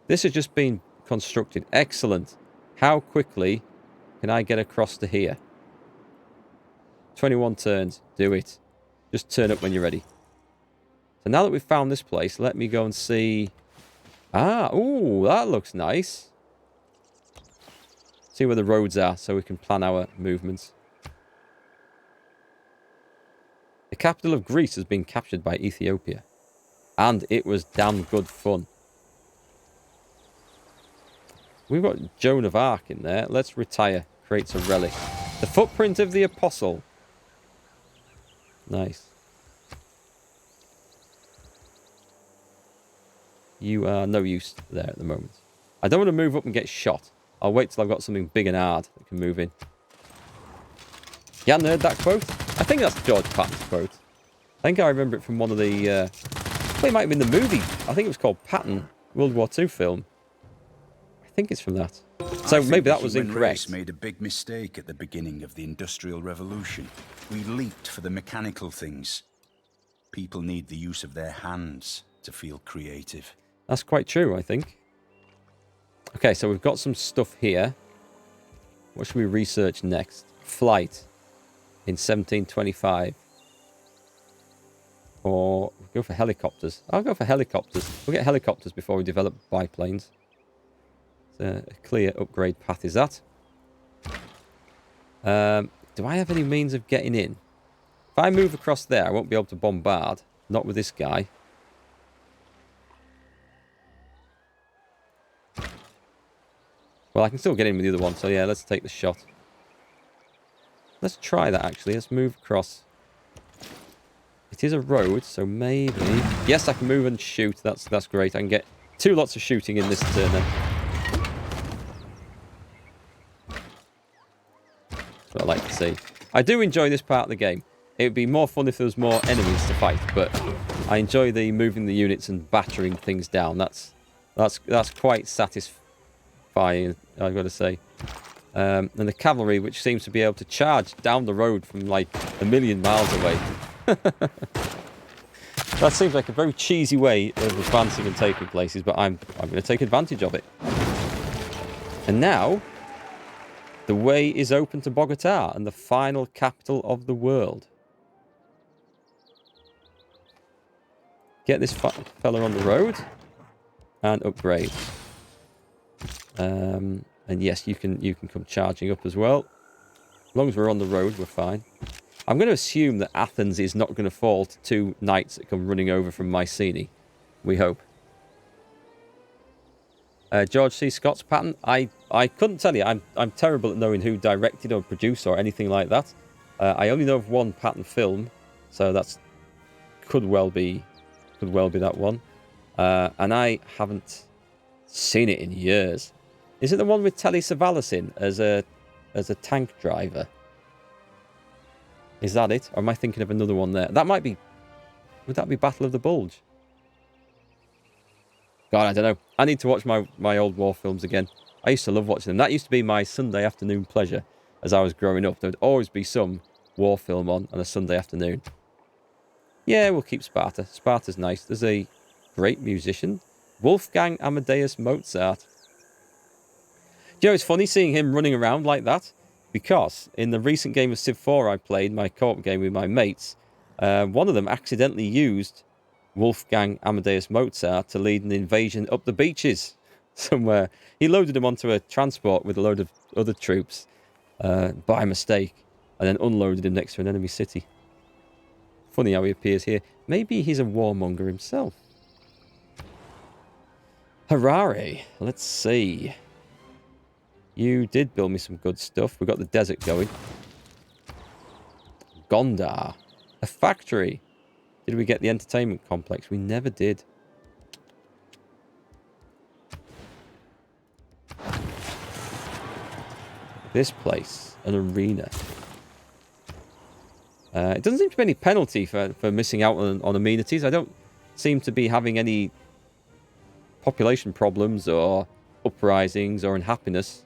This has just been constructed. Excellent. How quickly can I get across to here? 21 turns. Do it. Just turn up when you're ready. So now that we've found this place, let me go and see... Ah, ooh, that looks nice. See where the roads are so we can plan our movements. The capital of Greece has been captured by Ethiopia. And it was damn good fun. We've got Joan of Arc in there. Let's retire. Creates a relic. The footprint of the apostle. Nice. You are no use there at the moment. I don't want to move up and get shot. I'll wait till I've got something big and hard that can move in. You hadn't heard that quote? I think that's George Patton's quote. I think I remember it from one of the... well, it might have been the movie. I think it was called Patton, World War II film. I think it's from that. So maybe that was incorrect. We made a big mistake at the beginning of the Industrial Revolution. We leaped for the mechanical things. People need the use of their hands to feel creative. That's quite true, I think. Okay, so we've got some stuff here. What should we research next? Flight in 1725. Or go for helicopters. I'll go for helicopters. We'll get helicopters before we develop biplanes. It's a clear upgrade path, is that? Do I have any means of getting in? If I move across there, I won't be able to bombard. Not with this guy. Well, I can still get in with the other one, so yeah, let's take the shot. Let's try that, actually. Let's move across. It is a road, so maybe... Yes, I can move and shoot. That's great. I can get 2 lots of shooting in this turn, then. That's what I like to see. I do enjoy this part of the game. It would be more fun if there was more enemies to fight, but I enjoy the moving the units and battering things down. That's quite satisfying, I've got to say. And the cavalry, which seems to be able to charge down the road from like 1,000,000 miles away. That seems like a very cheesy way of advancing and taking places, but I'm going to take advantage of it. And now, the way is open to Bogota and the final capital of the world. Get this fella on the road and upgrade. And yes, you can come charging up as well. As long as we're on the road, we're fine. I'm going to assume that Athens is not going to fall to 2 knights that come running over from Mycenae. We hope. George C. Scott's Patton. I couldn't tell you. I'm terrible at knowing who directed or produced or anything like that. I only know of one Patton film, so that's could well be that one. And I haven't seen it in years. Is it the one with Telly Savalas in as a tank driver? Is that it? Or am I thinking of another one there? That might be... Would that be Battle of the Bulge? God, I don't know. I need to watch my old war films again. I used to love watching them. That used to be my Sunday afternoon pleasure as I was growing up. There would always be some war film on a Sunday afternoon. Yeah, we'll keep Sparta. Sparta's nice. There's a great musician. Wolfgang Amadeus Mozart. Do you know, it's funny seeing him running around like that. Because in the recent game of Civ 4 I played, my co-op game with my mates, one of them accidentally used Wolfgang Amadeus Mozart to lead an invasion up the beaches somewhere. He loaded him onto a transport with a load of other troops by mistake and then unloaded him next to an enemy city. Funny how he appears here. Maybe he's a warmonger himself. Harare. Let's see. You did build me some good stuff. We got the desert going. Gondar. A factory. Did we get the entertainment complex? We never did. This place. An arena. It doesn't seem to be any penalty for missing out on amenities. I don't seem to be having any population problems or uprisings or unhappiness.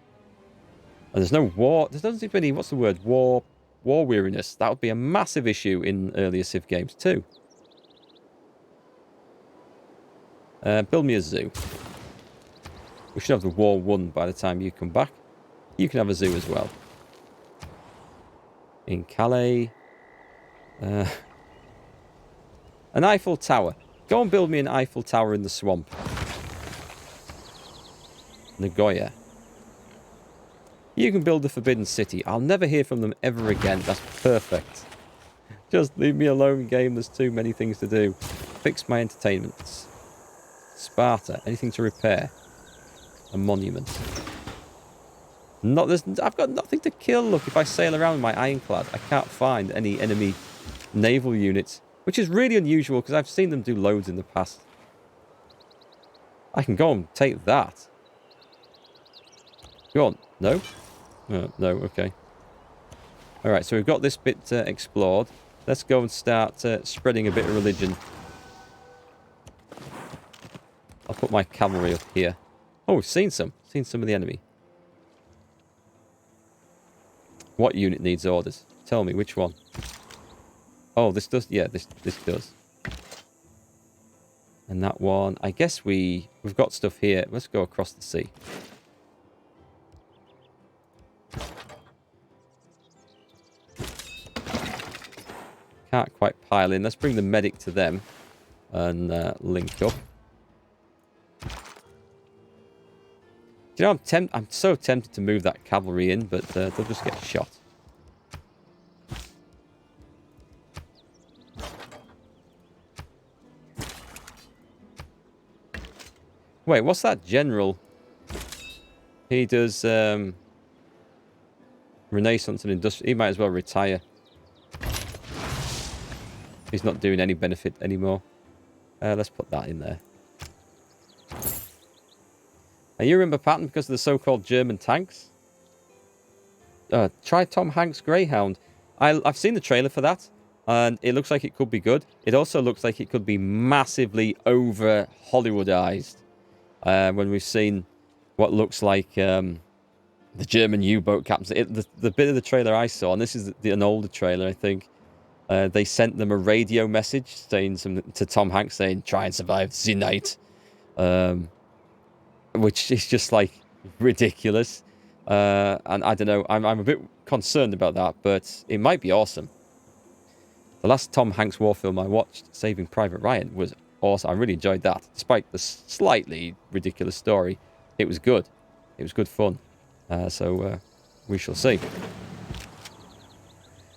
And there's no war. There doesn't seem to be any, what's the word? War weariness. That would be a massive issue in earlier Civ games too. Build me a zoo. We should have the war won by the time you come back. You can have a zoo as well. In Calais. An Eiffel Tower. Go and build me an Eiffel Tower in the swamp. Nagoya. You can build the Forbidden City. I'll never hear from them ever again. That's perfect. Just leave me alone, game. There's too many things to do. Fix my entertainments. Sparta. Anything to repair? A monument. I've got nothing to kill. Look, if I sail around with my ironclad, I can't find any enemy naval units, which is really unusual because I've seen them do loads in the past. I can go and take that. Go on. No? No, okay. Alright, so we've got this bit explored. Let's go and start spreading a bit of religion. I'll put my cavalry up here. Oh, we've seen some. Seen some of the enemy. What unit needs orders? Tell me, which one? Oh, this does? Yeah, this does. And that one, I guess we've got stuff here. Let's go across the sea. Can't quite pile in. Let's bring the medic to them and link up. You know, I'm so tempted to move that cavalry in, but they'll just get shot. Wait, what's that general? He does Renaissance and Industrial. He might as well retire. He's not doing any benefit anymore. Let's put that in there. Now, you remember Patton because of the so-called German tanks? Try Tom Hanks' Greyhound. I've seen the trailer for that, and it looks like it could be good. It also looks like it could be massively over-Hollywoodized. When we've seen what looks like the German U-boat captains. The bit of the trailer I saw, and this is an older trailer, I think, they sent them a radio message saying to Tom Hanks saying, try and survive the night. Which is just like ridiculous. And I don't know, I'm a bit concerned about that, but it might be awesome. The last Tom Hanks war film I watched, Saving Private Ryan, was awesome. I really enjoyed that. Despite the slightly ridiculous story, it was good. It was good fun. So we shall see.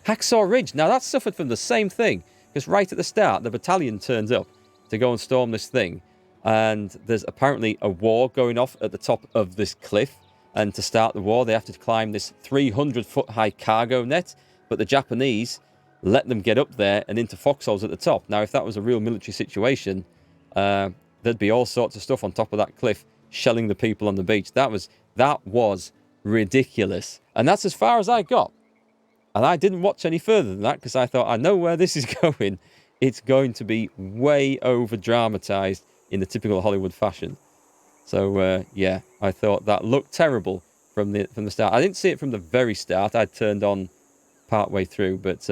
Hacksaw Ridge. Now, that suffered from the same thing. Because right at the start, the battalion turns up to go and storm this thing. And there's apparently a war going off at the top of this cliff. And to start the war, they have to climb this 300-foot-high cargo net. But the Japanese let them get up there and into foxholes at the top. Now, if that was a real military situation, there'd be all sorts of stuff on top of that cliff, shelling the people on the beach. That was ridiculous. And that's as far as I got. And I didn't watch any further than that because I thought, I know where this is going. It's going to be way over-dramatized in the typical Hollywood fashion. So, yeah, I thought that looked terrible from the start. I didn't see it from the very start. I turned on partway through, but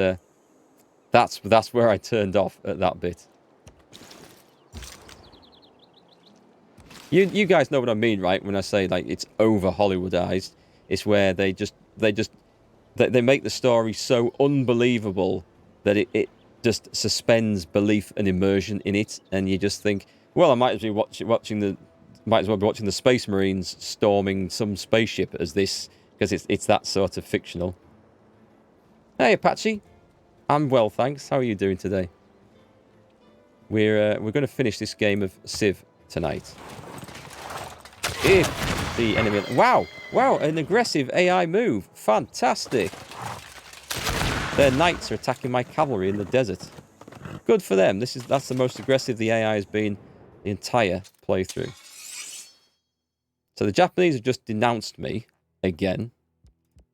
that's where I turned off at that bit. You guys know what I mean, right? When I say like it's over Hollywoodized, it's where they make the story so unbelievable that it just suspends belief and immersion in it, and you just think, well, I might as well be watching the Space Marines storming some spaceship as this, because it's that sort of fictional. Hey, Apache. I'm well, thanks. How are you doing today? We're going to finish this game of Civ tonight. If the enemy... Wow, an aggressive AI move. Fantastic. Their knights are attacking my cavalry in the desert. Good for them. That's the most aggressive the AI has been the entire playthrough. So the Japanese have just denounced me again,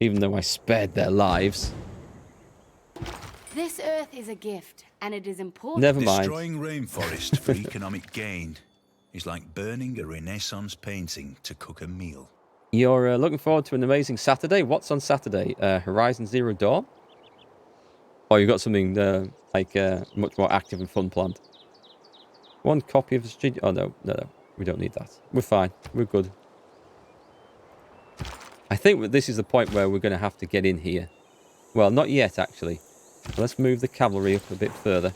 even though I spared their lives. This earth is a gift, and it is important. Never mind. Destroying rainforest for economic gain is like burning a Renaissance painting to cook a meal. You're looking forward to an amazing Saturday. What's on Saturday? Horizon Zero Dawn? Or you got something much more active and fun planned? One copy of the studio. Oh, no. We don't need that. We're fine. We're good. I think this is the point where we're going to have to get in here. Well, not yet, actually. So let's move the cavalry up a bit further.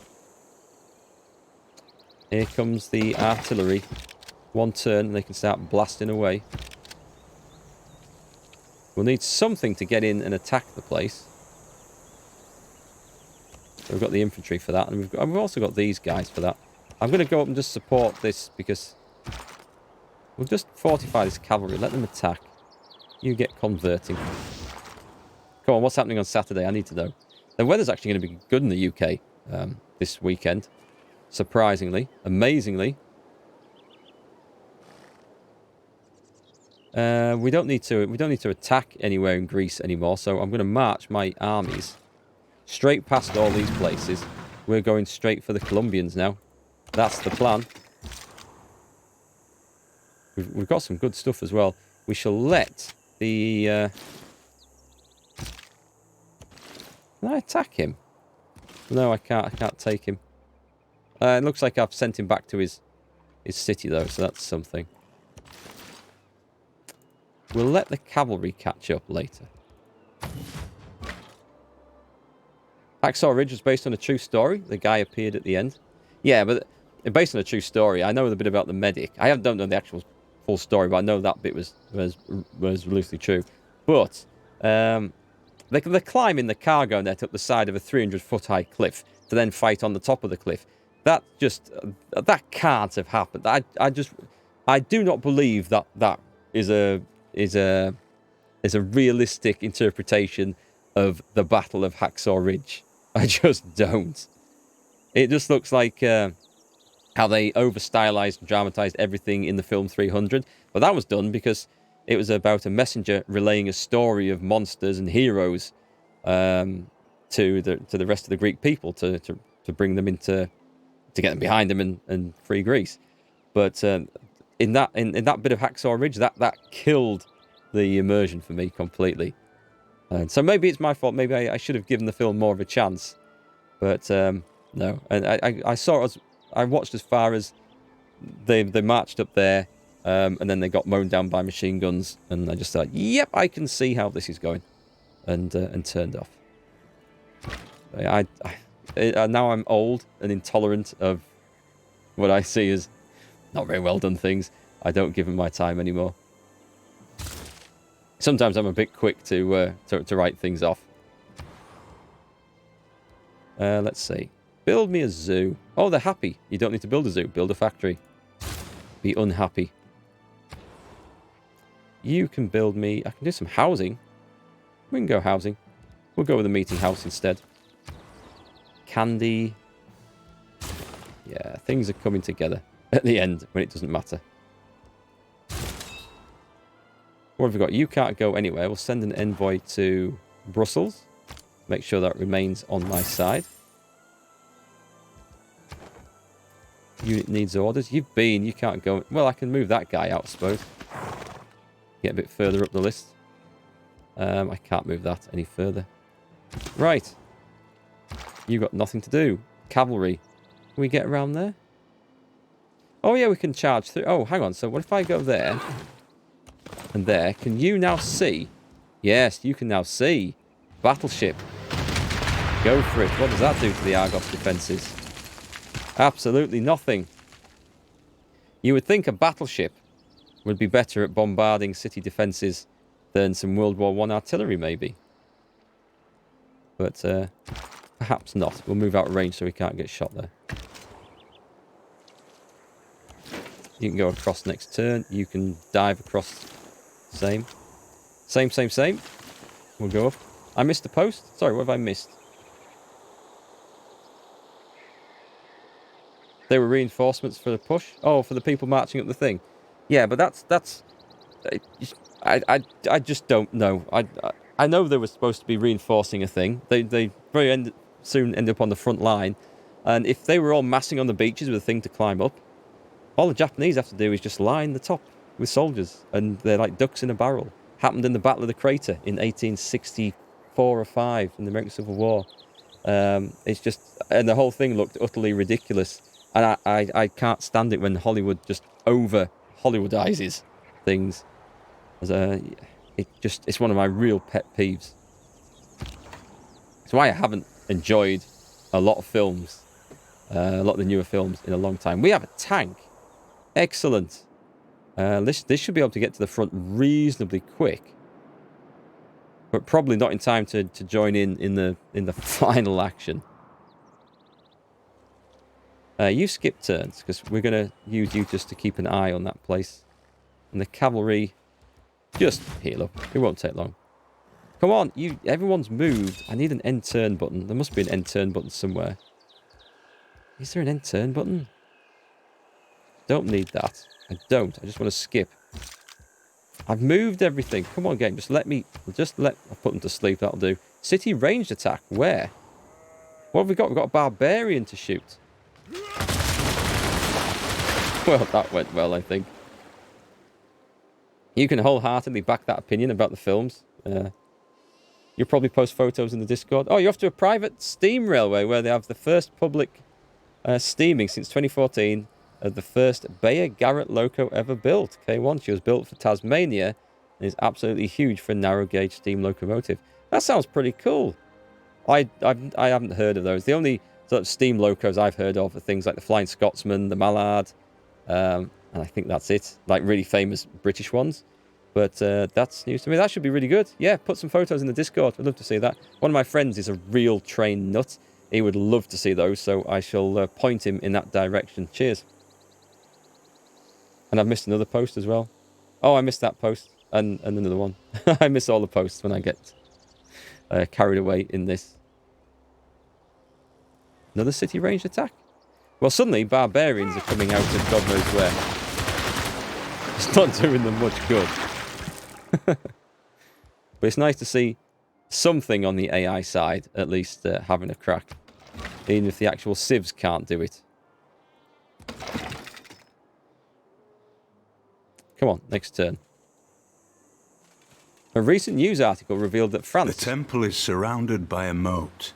Here comes the artillery. One turn and they can start blasting away. We'll need something to get in and attack the place. So we've got the infantry for that, and we've also got these guys for that. I'm going to go up and just support this because we'll just fortify this cavalry. Let them attack. You get converting. Come on, what's happening on Saturday? I need to know. The weather's actually going to be good in the UK this weekend. Surprisingly, amazingly. We don't need to attack anywhere in Greece anymore. So I'm going to march my armies straight past all these places. We're going straight for the Colombians now. That's the plan. We've got some good stuff as well. We shall let the... Can I attack him? No, I can't. I can't take him. It looks like I've sent him back to his city, though, so that's something. We'll let the cavalry catch up later. Hacksaw Ridge was based on a true story. The guy appeared at the end. Yeah, but based on a true story. I know a bit about the medic. Don't know the actual full story, but I know that bit was loosely true. But they're climbing the cargo net up the side of a 300-foot high cliff to then fight on the top of the cliff. That can't have happened. I do not believe that is a realistic interpretation of the Battle of Hacksaw Ridge. I just don't. It just looks like how they over-stylized and dramatized everything in the film 300. But that was done because it was about a messenger relaying a story of monsters and heroes to the rest of the Greek people to bring them to get them behind them and free Greece. But in that bit of Hacksaw Ridge, that killed the immersion for me completely. And so maybe it's my fault. Maybe I should have given the film more of a chance. But no. And I watched as far as they marched up there, and then they got mown down by machine guns, and I just thought, yep, I can see how this is going, and turned off. Now I'm old and intolerant of what I see as not very well done things. I don't give them my time anymore. Sometimes I'm a bit quick to write things off. Let's see. Build me a zoo. Oh, they're happy. You don't need to build a zoo. Build a factory. Be unhappy. You can build me... I can do some housing. We can go housing. We'll go with a meeting house instead. Candy. Yeah, things are coming together at the end when it doesn't matter. What have we got? You can't go anywhere. We'll send an envoy to Brussels. Make sure that remains on my side. Unit needs orders. You can't go... Well, I can move that guy out, I suppose. Get a bit further up the list. I can't move that any further. Right. You got nothing to do. Cavalry. Can we get around there? Oh, yeah, we can charge through. Oh, hang on. So what if I go there and there? Can you now see? Yes, you can now see. Battleship. Go for it. What does that do to the Argos defences? Absolutely nothing. You would think a battleship would be better at bombarding city defences than some World War I artillery, maybe. But perhaps not. We'll move out of range so we can't get shot there. You can go across next turn. You can dive across. Same. Same. We'll go up. I missed the post? Sorry, what have I missed? They were reinforcements for the push? Oh, for the people marching up the thing. Yeah, but that's... I just don't know. I know they were supposed to be reinforcing a thing. They soon end up on the front line. And if they were all massing on the beaches with a thing to climb up, all the Japanese have to do is just line the top with soldiers. And they're like ducks in a barrel. Happened in the Battle of the Crater in 1864 or 5 in the American Civil War. It's just... And the whole thing looked utterly ridiculous. And I can't stand it when Hollywood just over-Hollywoodizes things. It It's one of my real pet peeves. It's why I haven't enjoyed a lot of films, a lot of the newer films in a long time. We have a tank. Excellent. This should be able to get to the front reasonably quick, but probably not in time to join in the final action. You skip turns because we're going to use you just to keep an eye on that place, and the cavalry just heal up. It won't take long. Come on, everyone's moved. I need an end turn button. There must be an end turn button somewhere. Is there an end turn button? Don't need that. I don't. I just want to skip. I've moved everything. Come on, game. I'll put them to sleep. That'll do. City ranged attack. Where? What have we got? We've got a barbarian to shoot. Well, that went well, I think. You can wholeheartedly back that opinion about the films. You'll probably post photos in the Discord. Oh, you're off to a private steam railway where they have the first public steaming since 2014 of the first Bayer Garrett loco ever built. K1, she was built for Tasmania and is absolutely huge for a narrow gauge steam locomotive. That sounds pretty cool. I haven't heard of those. The only sort of steam locos I've heard of are things like the Flying Scotsman, the Mallard, and I think that's it. Like really famous British ones. But that's news to me. That should be really good. Yeah, put some photos in the Discord. I'd love to see that. One of my friends is a real train nut. He would love to see those, so I shall point him in that direction. Cheers. And I've missed another post as well. Oh, I missed that post. And another one. I miss all the posts when I get carried away in this. Another city ranged attack. Well, suddenly barbarians are coming out of God knows where. It's not doing them much good. But it's nice to see something on the AI side, at least having a crack. Even if the actual civs can't do it. Come on, next turn. A recent news article revealed that France... The temple is surrounded by a moat,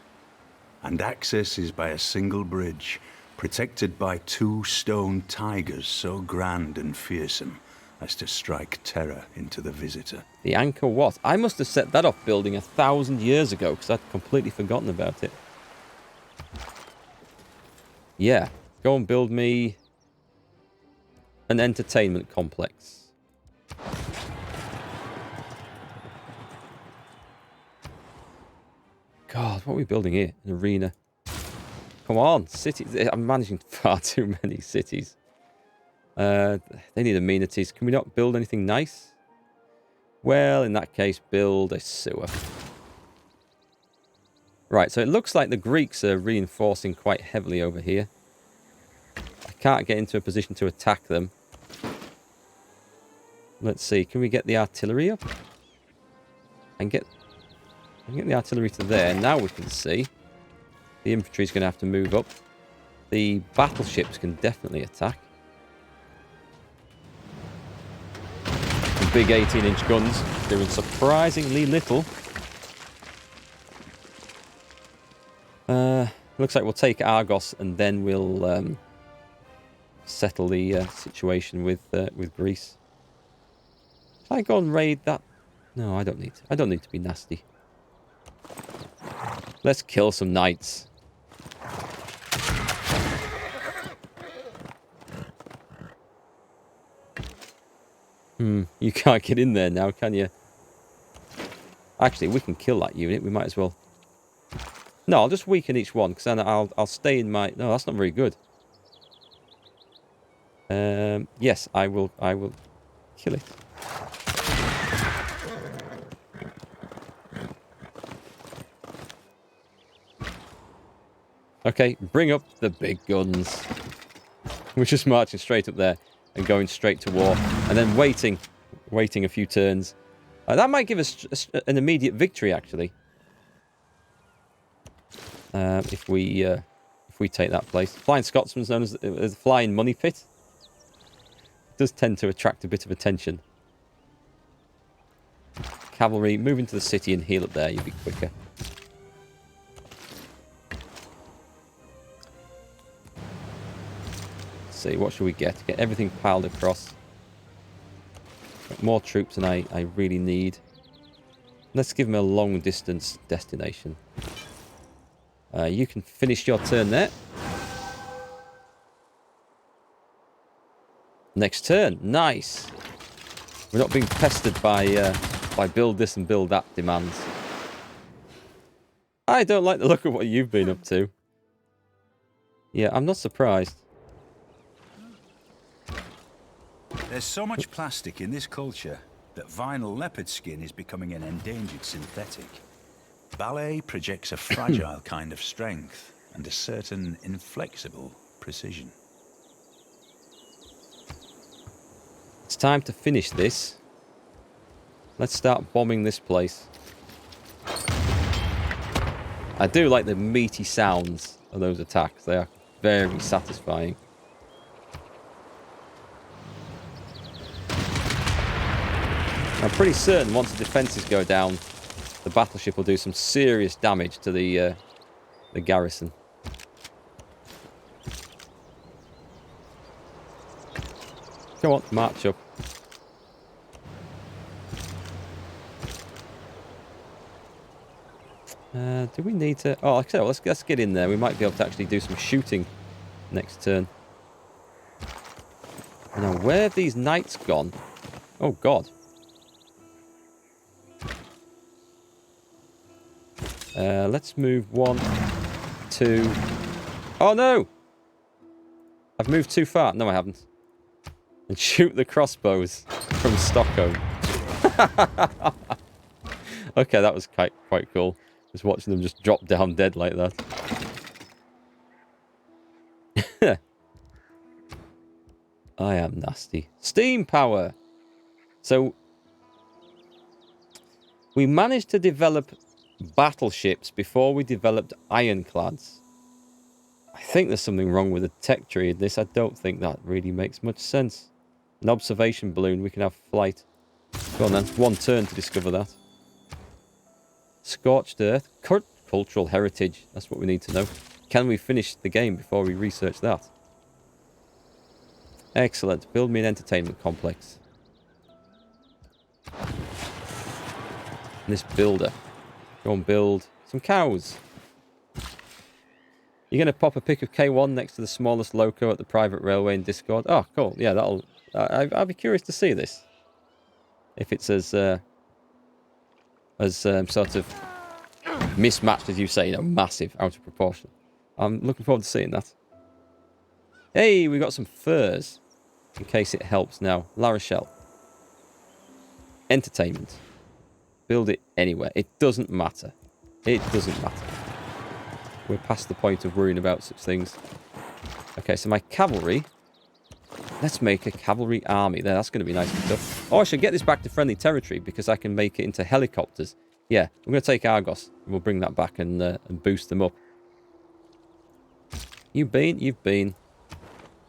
and access is by a single bridge, protected by 2 stone tigers so grand and fearsome as to strike terror into the visitor. The Angkor Wat. I must have set that off building 1,000 years ago, because I'd completely forgotten about it. Yeah, go and build me an entertainment complex. God, what are we building here? An arena. Come on, cities. I'm managing far too many cities. They need amenities. Can we not build anything nice? Well, in that case, build a sewer. Right, so it looks like the Greeks are reinforcing quite heavily over here. I can't get into a position to attack them. Let's see, can we get the artillery up? And get the artillery to there. Now we can see. The infantry's going to have to move up. The battleships can definitely attack. The big 18-inch guns doing surprisingly little. Looks like we'll take Argos and then we'll settle the situation with Greece. Should I go and raid that? No, I don't need to. I don't need to be nasty. Let's kill some knights. You can't get in there now, can you? Actually, we can kill that unit. We might as well. No, I'll just weaken each one, because then I'll stay in my... No, that's not very good. Yes, I will kill it. Okay, bring up the big guns. We're just marching straight up there and going straight to war. And then waiting a few turns. That might give us an immediate victory, actually. If we take that place. Flying Scotsman's known as the Flying Money Pit. It does tend to attract a bit of attention. Cavalry, move into the city and heal up there. You'll be quicker. Let's see, what should we get? Get everything piled across. More troops than I really need. Let's give him a long distance destination. You can finish your turn there. Next turn. Nice. We're not being pestered by build this and build that demands. I don't like the look of what you've been up to. Yeah, I'm not surprised. There's so much plastic in this culture that vinyl leopard skin is becoming an endangered synthetic. Ballet projects a fragile kind of strength and a certain inflexible precision. It's time to finish this. Let's start bombing this place. I do like the meaty sounds of those attacks. They are very satisfying. I'm pretty certain once the defences go down, the battleship will do some serious damage to the garrison. Come on, march up. Do we need to... Oh, like I said, let's get in there. We might be able to actually do some shooting next turn. Now, where have these knights gone? Oh, God. Let's move 1, 2... Oh, no! I've moved too far. No, I haven't. And shoot the crossbows from Stockholm. Okay, that was quite cool. Just watching them just drop down dead like that. I am nasty. Steam power! So, we managed to develop battleships before we developed ironclads. I think there's something wrong with the tech tree in this. I don't think that really makes much sense. An observation balloon, we can have flight. Go on then, 1 turn to discover that. Scorched Earth, cultural heritage, that's what we need to know. Can we finish the game before we research that? Excellent, build me an entertainment complex. And this builder, go and build some cows. You're going to pop a pic of K1 next to the smallest loco at the private railway in Discord. Oh, cool, yeah, that'll... I'd be curious to see this. If it's as sort of mismatched as you say, you know, massive, out of proportion. I'm looking forward to seeing that. Hey, we got some furs. In case it helps now. La Rochelle. Entertainment. Build it anywhere. It doesn't matter. It doesn't matter. We're past the point of worrying about such things. Okay, so my cavalry... Let's make a cavalry army there. That's going to be nice and stuff. Oh, I should get this back to friendly territory because I can make it into helicopters. Yeah, I'm going to take Argos and we'll bring that back and boost them up. You've been.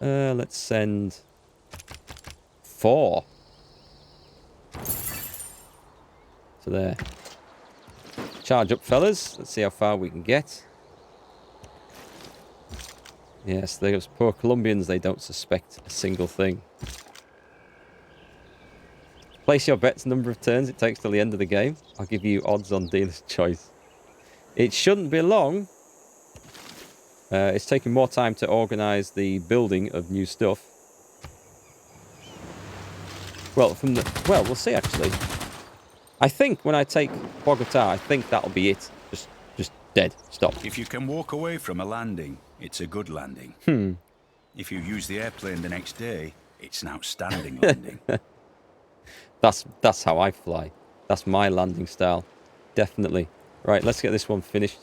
Let's send 4 to there. Charge up, fellas. Let's see how far we can get. Yes, those poor Colombians, they don't suspect a single thing. Place your bets number of turns it takes till the end of the game. I'll give you odds on dealer's choice. It shouldn't be long. It's taking more time to organise the building of new stuff. Well, we'll see actually. I think when I take Bogota, I think that'll be it. Just dead. Stop. If you can walk away from a landing, it's a good landing. If you use the airplane the next day, it's an outstanding landing. That's how I fly. That's my landing style. Definitely. Right, let's get this one finished.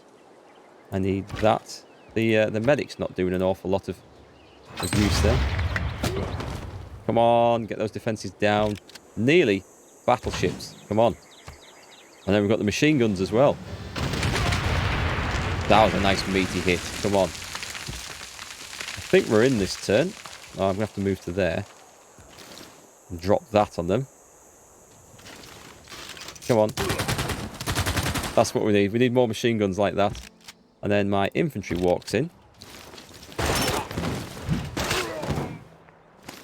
I need that. The medic's not doing an awful lot of use there. Come on, get those defences down. Nearly battleships. Come on. And then we've got the machine guns as well. That was a nice meaty hit. Come on. I think we're in this turn. Oh, I'm going to have to move to there. And drop that on them. Come on. That's what we need. We need more machine guns like that. And then my infantry walks in.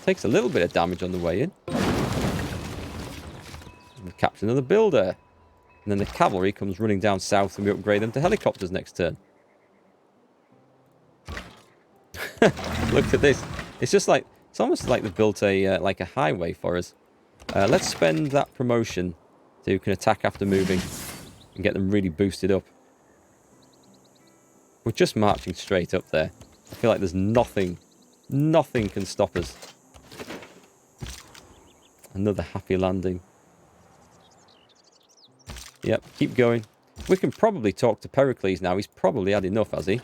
Takes a little bit of damage on the way in. And capture another builder. And then the cavalry comes running down south and we upgrade them to helicopters next turn. Look at this. It's just like, it's almost like they built a like a highway for us. Let's spend that promotion to can attack after moving and get them really boosted up. We're just marching straight up there. I feel like there's nothing can stop us. Another happy landing. Yep, keep going. We can probably talk to Pericles now. He's probably had enough, has he?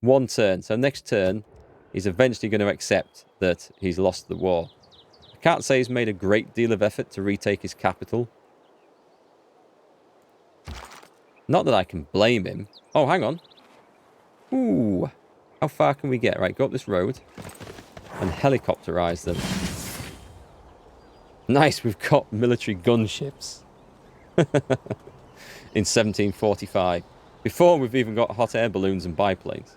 One turn. So next turn, he's eventually going to accept that he's lost the war. I can't say he's made a great deal of effort to retake his capital. Not that I can blame him. Oh, hang on. Ooh. How far can we get? Right, go up this road and helicopterize them. Nice, we've got military gunships. In 1745. Before we've even got hot air balloons and biplanes.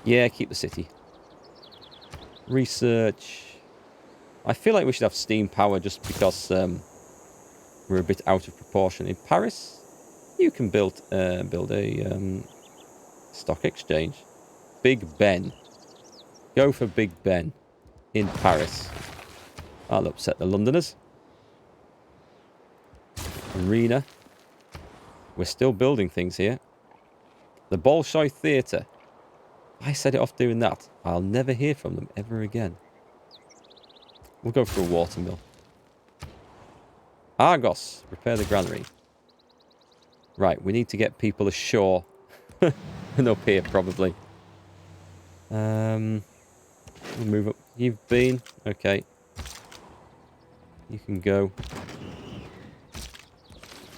Yeah, keep the city. Research. I feel like we should have steam power just because we're a bit out of proportion. In Paris, you can build a stock exchange. Big Ben. Go for Big Ben in Paris. That'll upset the Londoners. Arena. We're still building things here. The Bolshoi Theatre. I set it off doing that. I'll never hear from them ever again. We'll go for a watermill. Argos. Repair the granary. Right, we need to get people ashore. And up here, probably. We'll move up. You've been. Okay. You can go.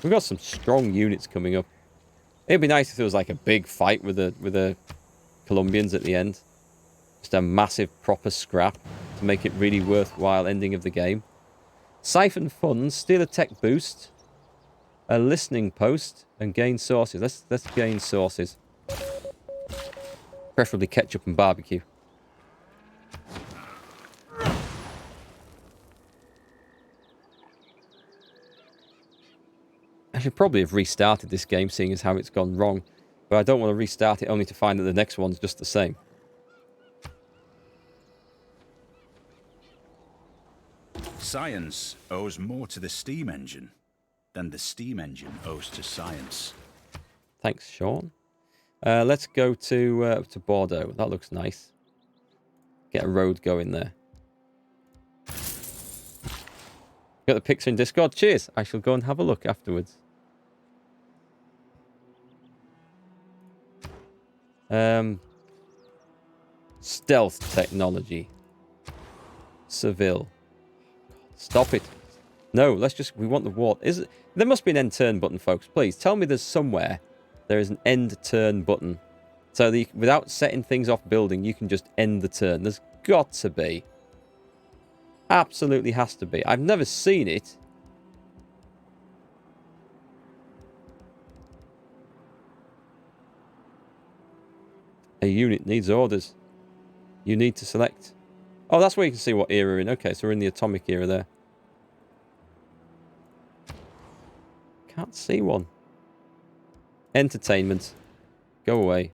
We've got some strong units coming up. It'd be nice if there was like a big fight with the Colombians at the end. Just a massive proper scrap to make it really worthwhile ending of the game. Siphon funds, steal a tech boost, a listening post, and gain sources. Let's gain sources. Preferably ketchup and barbecue. I should probably have restarted this game, seeing as how it's gone wrong. But I don't want to restart it only to find that the next one's just the same. Science owes more to the steam engine than the steam engine owes to science. Thanks, Sean. Let's go to Bordeaux. That looks nice. Get a road going there. Got the picture in Discord. Cheers. I shall go and have a look afterwards. Stealth technology. Seville. Stop it. No, let's just... We want the war. There must be an end turn button, folks. Please, tell me there's somewhere there is an end turn button. So that without setting things off building, you can just end the turn. There's got to be. Absolutely has to be. I've never seen it. A unit needs orders. You need to select. Oh, that's where you can see what era we're in. Okay, so we're in the atomic era there. Can't see one. Entertainment. Go away.